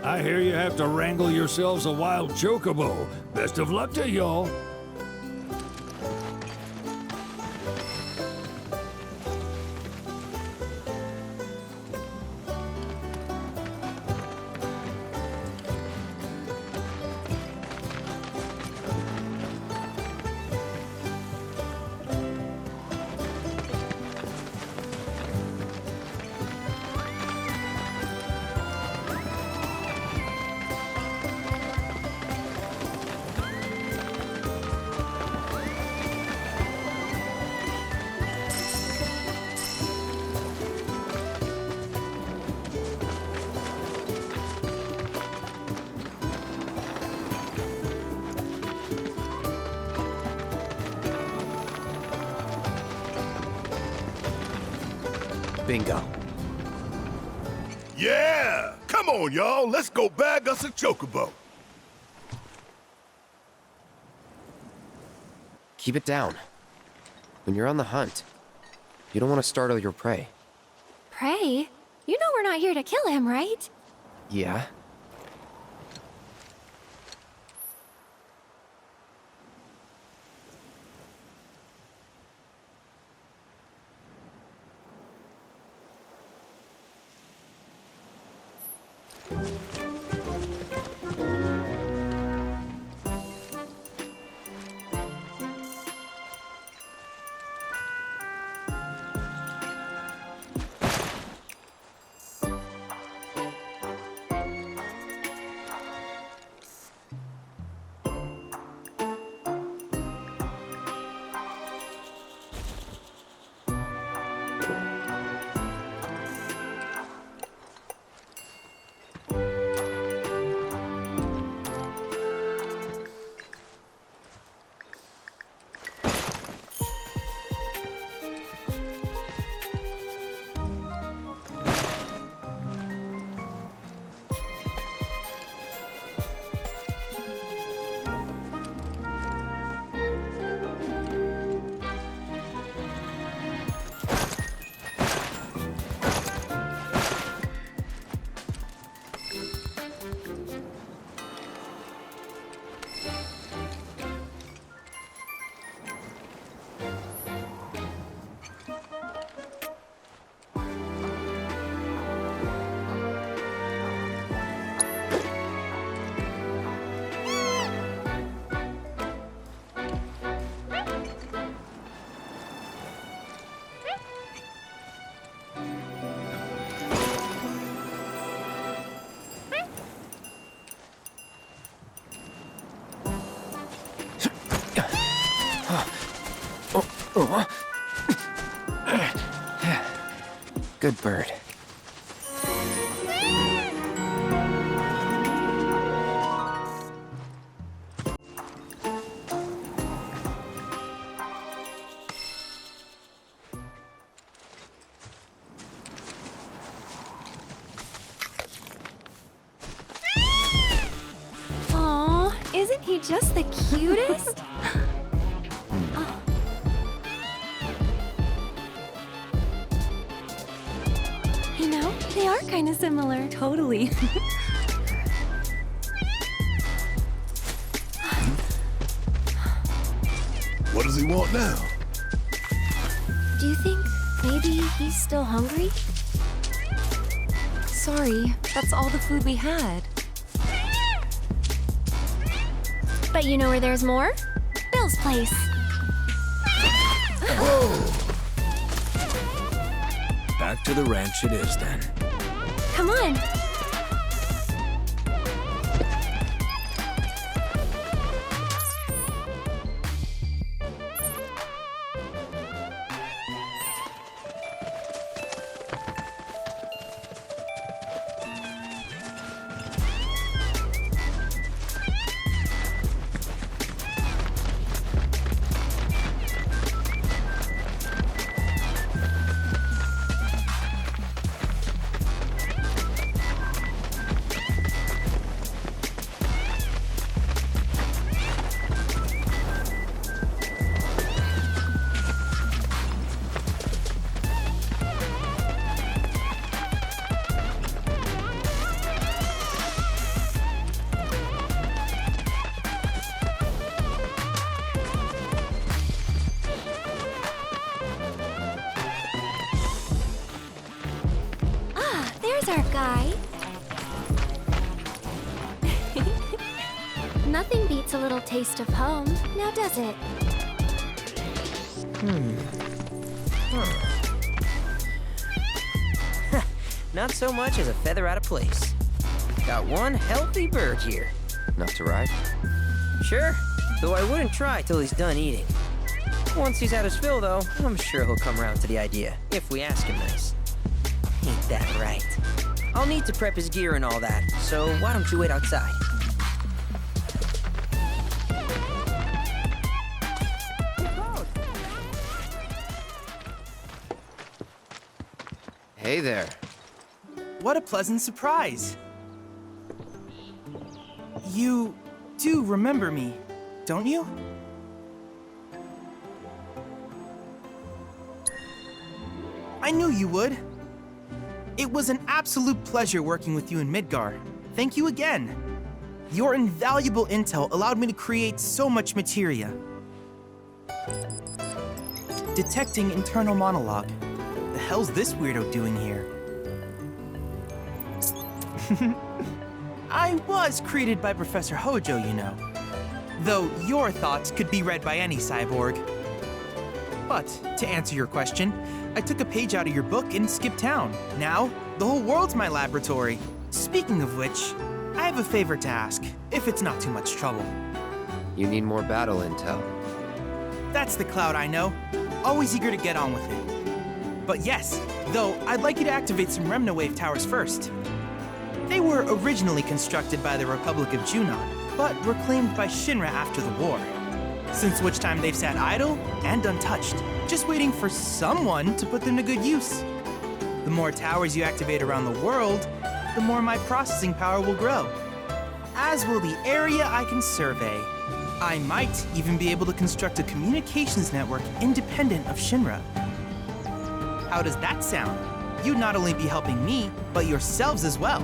I hear you have to wrangle yourselves a wild chocobo. Best of luck to y'all. Bingo. Yeah! Come on, y'all. Let's go bag us a chocobo. Keep it down. When you're on the hunt, you don't want to startle your prey. Prey? You know we're not here to kill him, right? Yeah? Good bird. Aw, isn't he just the cutest? You know, they are kind of similar. Totally. What does he want now? Do you think maybe he's still hungry? Sorry, that's all the food we had. But you know where there's more? Bill's place. Whoa! Back to the ranch it is then. Come on. There's our guy. Nothing beats a little taste of home, now does it? Not so much as a feather out of place. Got one healthy bird here. Not to ride? Sure, though I wouldn't try till he's done eating. Once he's had his fill, though, I'm sure he'll come around to the idea, if we ask him nice. Ain't that right? I'll need to prep his gear and all that, so why don't you wait outside? Hey there. What a pleasant surprise. You do remember me, don't you? I knew you would. It was an absolute pleasure working with you in Midgar. Thank you again. Your invaluable intel allowed me to create so much materia. Detecting internal monologue. The hell's this weirdo doing here? I was created by Professor Hojo, you know. Though your thoughts could be read by any cyborg. But, to answer your question, I took a page out of your book and skipped town. Now, the whole world's my laboratory. Speaking of which, I have a favor to ask, if it's not too much trouble. You need more battle intel. That's the Cloud I know. Always eager to get on with it. But yes, though, I'd like you to activate some Remnawave Towers first. They were originally constructed by the Republic of Junon, but were claimed by Shinra after the war. Since which time they've sat idle and untouched, just waiting for someone to put them to good use. The more towers you activate around the world, the more my processing power will grow. As will the area I can survey. I might even be able to construct a communications network independent of Shinra. How does that sound? You'd not only be helping me, but yourselves as well.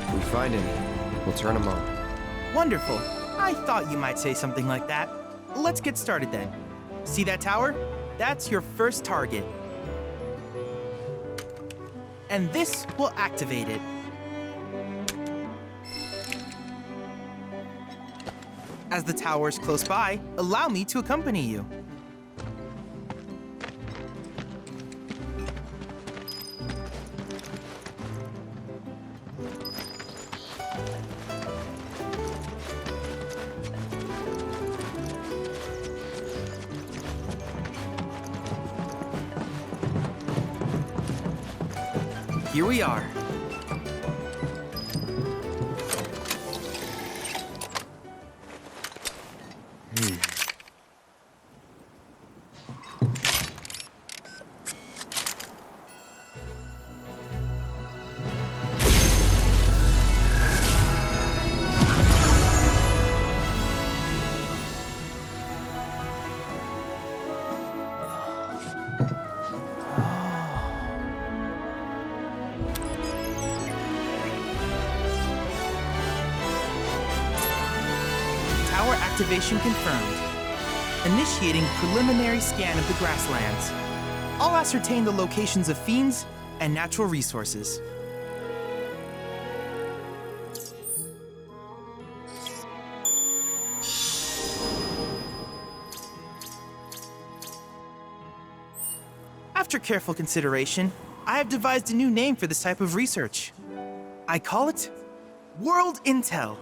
If we find any, we'll turn them on. Wonderful. I thought you might say something like that. Let's get started then. See that tower? That's your first target. And this will activate it. As the tower is close by, allow me to accompany you. Here we are. Activation confirmed. Initiating preliminary scan of the Grasslands. I'll ascertain the locations of fiends and natural resources. After careful consideration, I have devised a new name for this type of research. I call it World Intel.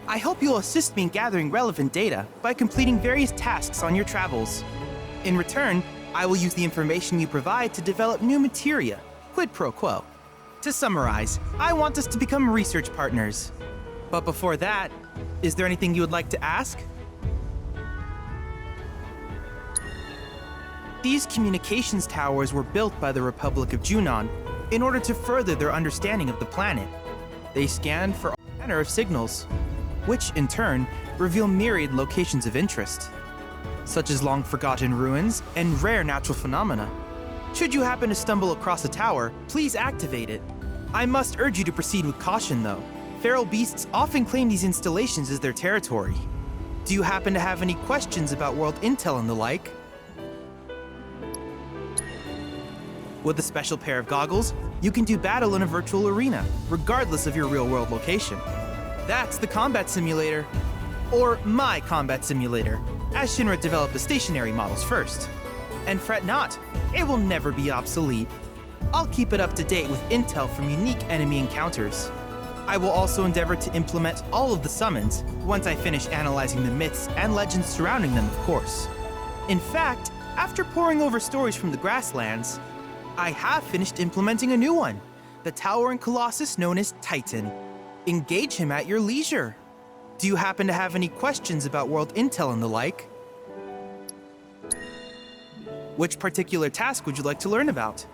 I hope you'll assist me in gathering relevant data by completing various tasks on your travels. In return, I will use the information you provide to develop new materia, quid pro quo. To summarize, I want us to become research partners. But before that, is there anything you would like to ask? These communications towers were built by the Republic of Junon in order to further their understanding of the planet. They scan for all manner of signals, which in turn reveal myriad locations of interest, such as long-forgotten ruins and rare natural phenomena. Should you happen to stumble across a tower, please activate it. I must urge you to proceed with caution, though. Feral beasts often claim these installations as their territory. Do you happen to have any questions about world intel and the like? With a special pair of goggles, you can do battle in a virtual arena, regardless of your real-world location. That's the combat simulator. Or my combat simulator, as Shinra developed the stationary models first. And fret not, it will never be obsolete. I'll keep it up to date with intel from unique enemy encounters. I will also endeavor to implement all of the summons once I finish analyzing the myths and legends surrounding them, of course. In fact, after poring over stories from the Grasslands, I have finished implementing a new one, the towering colossus known as Titan. Engage him at your leisure. Do you happen to have any questions about world intel and the like? Which particular task would you like to learn about?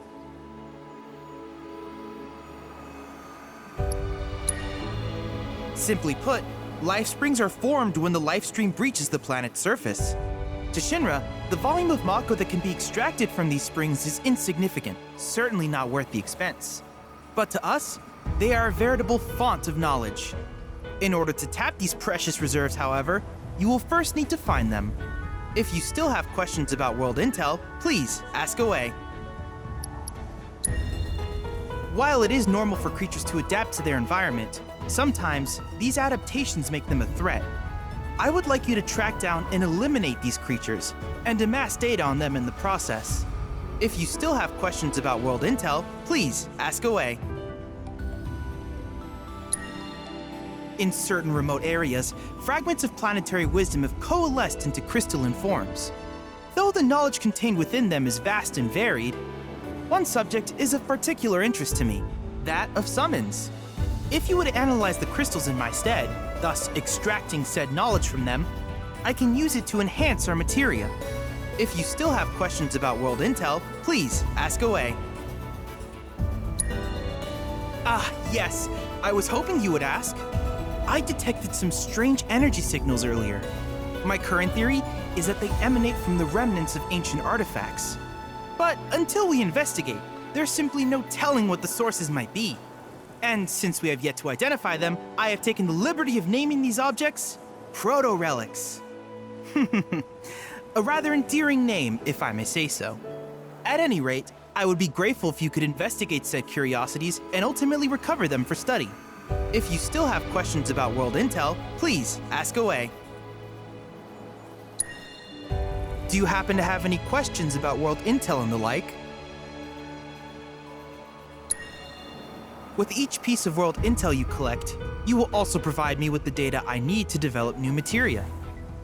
Simply put, life springs are formed when the life stream breaches the planet's surface. To Shinra, the volume of Mako that can be extracted from these springs is insignificant, certainly not worth the expense. But to us, they are a veritable font of knowledge. In order to tap these precious reserves, however, you will first need to find them. If you still have questions about world intel, please ask away. While it is normal for creatures to adapt to their environment, sometimes these adaptations make them a threat. I would like you to track down and eliminate these creatures, and amass data on them in the process. If you still have questions about world intel, please ask away. In certain remote areas, fragments of planetary wisdom have coalesced into crystalline forms. Though the knowledge contained within them is vast and varied, one subject is of particular interest to me, that of summons. If you would analyze the crystals in my stead, thus extracting said knowledge from them, I can use it to enhance our materia. If you still have questions about world intel, please ask away. Ah, yes, I was hoping you would ask. I detected some strange energy signals earlier. My current theory is that they emanate from the remnants of ancient artifacts. But until we investigate, there's simply no telling what the sources might be. And since we have yet to identify them, I have taken the liberty of naming these objects proto-relics. A rather endearing name, if I may say so. At any rate, I would be grateful if you could investigate said curiosities and ultimately recover them for study. If you still have questions about world intel, please ask away. Do you happen to have any questions about world intel and the like? With each piece of world intel you collect, you will also provide me with the data I need to develop new materia.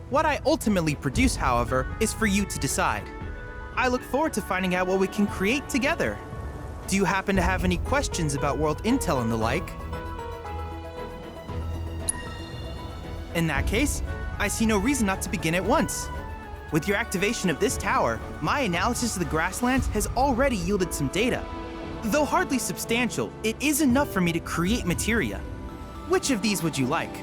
What I ultimately produce, however, is for you to decide. I look forward to finding out what we can create together. Do you happen to have any questions about world intel and the like? In that case, I see no reason not to begin at once. With your activation of this tower, my analysis of the Grasslands has already yielded some data. Though hardly substantial, it is enough for me to create materia. Which of these would you like?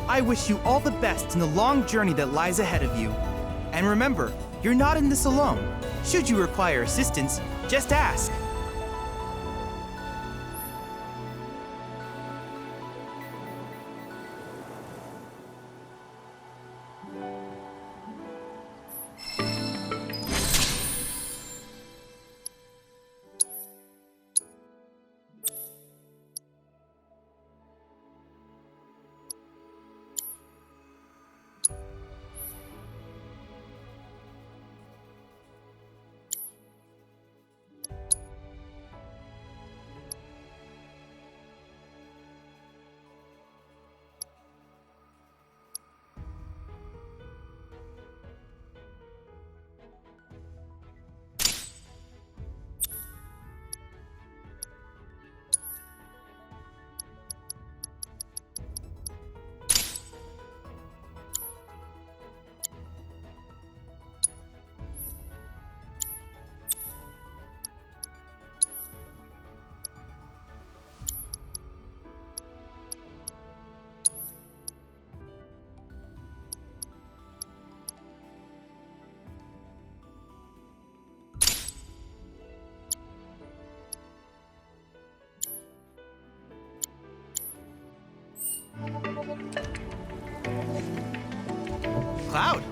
I wish you all the best in the long journey that lies ahead of you. And remember, you're not in this alone. Should you require assistance, just ask. Cloud.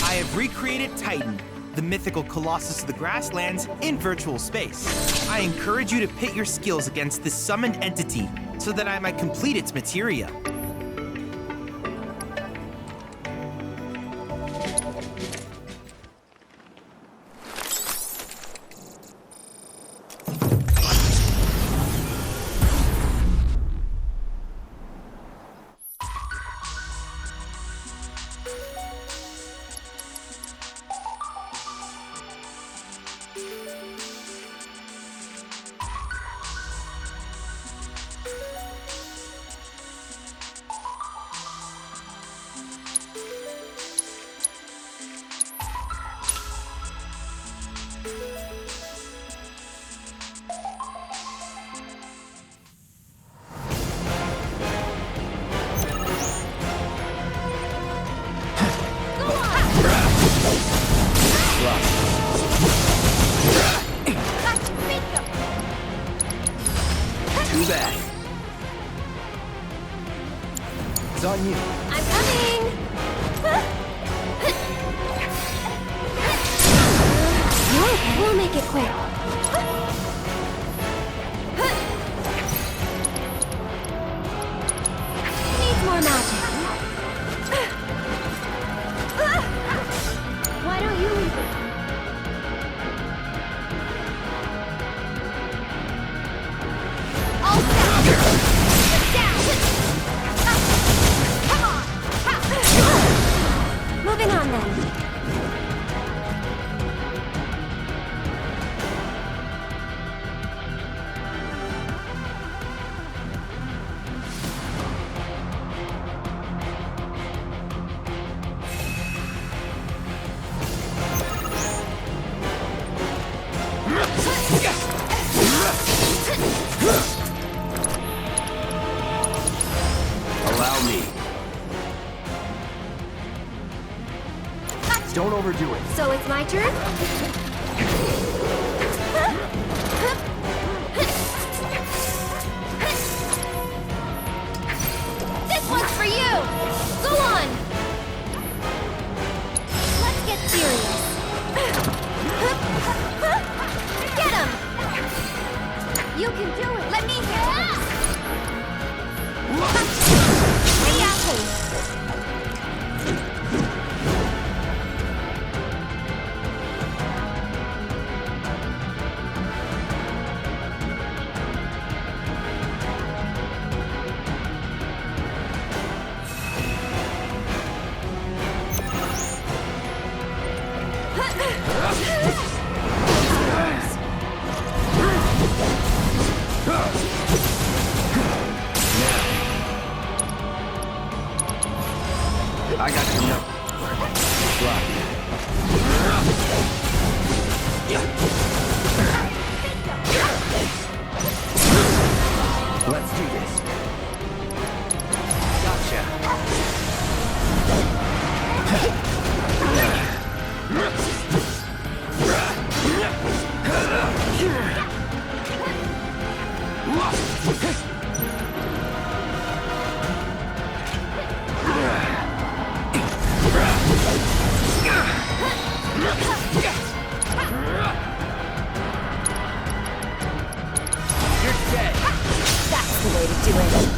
I have recreated Titan, the mythical colossus of the Grasslands, in virtual space. I encourage you to pit your skills against this summoned entity so that I might complete its materia. Too bad. It's on you. I'm coming! We'll make it quick. Needs more magic. Why don't you leave it? All set! Down! Come on! Moving on then. Allow me. Don't overdo it. So it's my turn? This one's for you! Go on! Let's get serious. Get him! You can do it! Let me handle this! Stay out, please. I got your number. Let's do this. You're dead. That's the way to do it.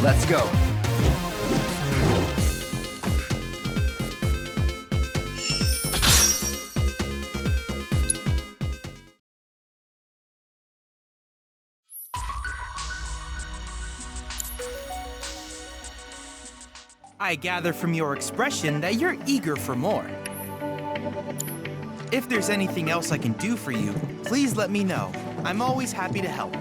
Let's go. I gather from your expression that you're eager for more. If there's anything else I can do for you, please let me know. I'm always happy to help.